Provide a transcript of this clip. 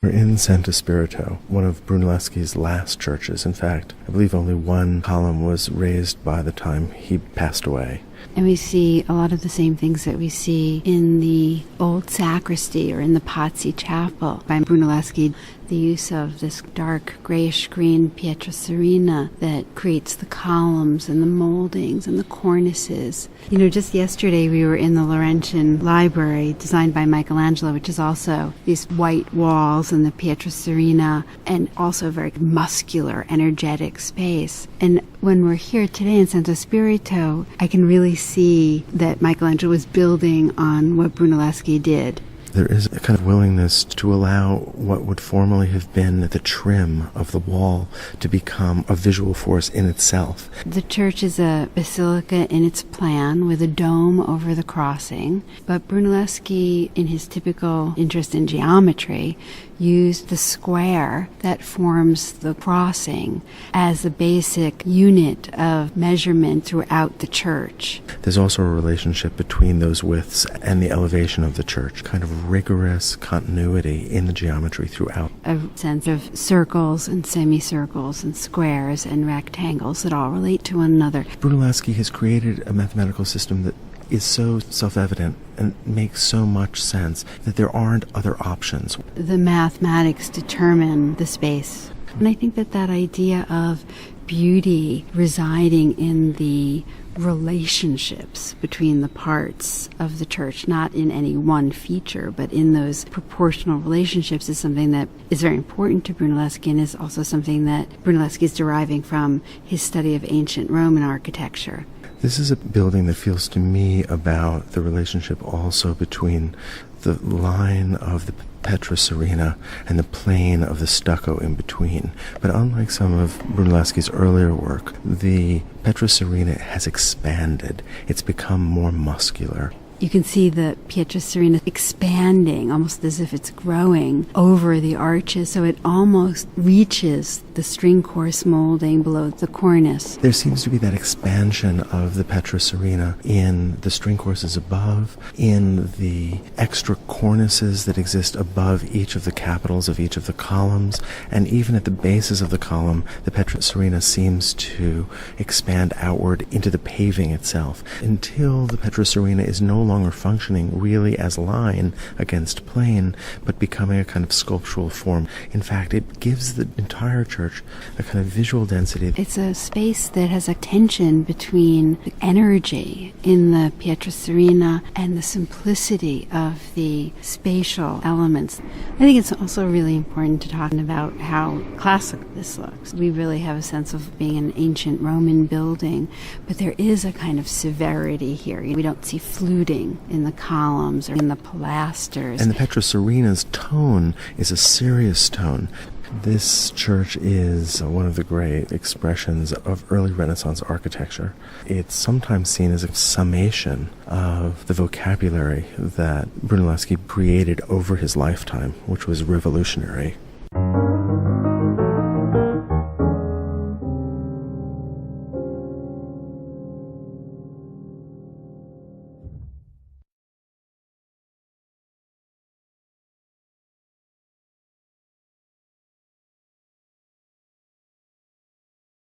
We're in Santo Espirito, one of Brunelleschi's last churches. In fact, I believe only one column was raised by the time he passed away. And we see a lot of the same things that we see in the old sacristy or in the Pazzi Chapel by Brunelleschi. The use of this dark grayish-green pietra serena that creates the columns and the moldings and the cornices. You know, just yesterday we were in the Laurentian Library, designed by Michelangelo, which is also these white walls and the pietra serena, and also a very muscular, energetic space. And when we're here today in Santo Espirito, I can really see that Michelangelo was building on what Brunelleschi did. There is a kind of willingness to allow what would formerly have been the trim of the wall to become a visual force in itself. The church is a basilica in its plan with a dome over the crossing, but Brunelleschi, in his typical interest in geometry, used the square that forms the crossing as the basic unit of measurement throughout the church. There's also a relationship between those widths and the elevation of the church, kind of rigorous continuity in the geometry throughout. A sense of circles and semicircles and squares and rectangles that all relate to one another. Brunelleschi has created a mathematical system that is so self-evident and makes so much sense that there aren't other options. The mathematics determine the space. And I think that idea of beauty residing in the relationships between the parts of the church, not in any one feature, but in those proportional relationships, is something that is very important to Brunelleschi, and is also something that Brunelleschi is deriving from his study of ancient Roman architecture. This is a building that feels to me about the relationship also between the line of the Petra Serena and the plane of the stucco in between. But unlike some of Brunelleschi's earlier work, the Petra Serena has expanded. It's become more muscular. You can see the pietra serena expanding, almost as if it's growing over the arches, so it almost reaches the string course molding below the cornice. There seems to be that expansion of the Petra Serena in the string courses above, in the extra cornices that exist above each of the capitals of each of the columns, and even at the bases of the column, the Petra Serena seems to expand outward into the paving itself, until the Petra Serena is no longer functioning really as line against plane, but becoming a kind of sculptural form. In fact, it gives the entire church a kind of visual density. It's a space that has a tension between the energy in the Pietra Serena and the simplicity of the spatial elements. I think it's also really important to talk about how classic this looks. We really have a sense of being an ancient Roman building, but there is a kind of severity here. We don't see fluting in the columns or in the pilasters. And the Petra Serena's tone is a serious tone. This church is one of the great expressions of early Renaissance architecture. It's sometimes seen as a summation of the vocabulary that Brunelleschi created over his lifetime, which was revolutionary.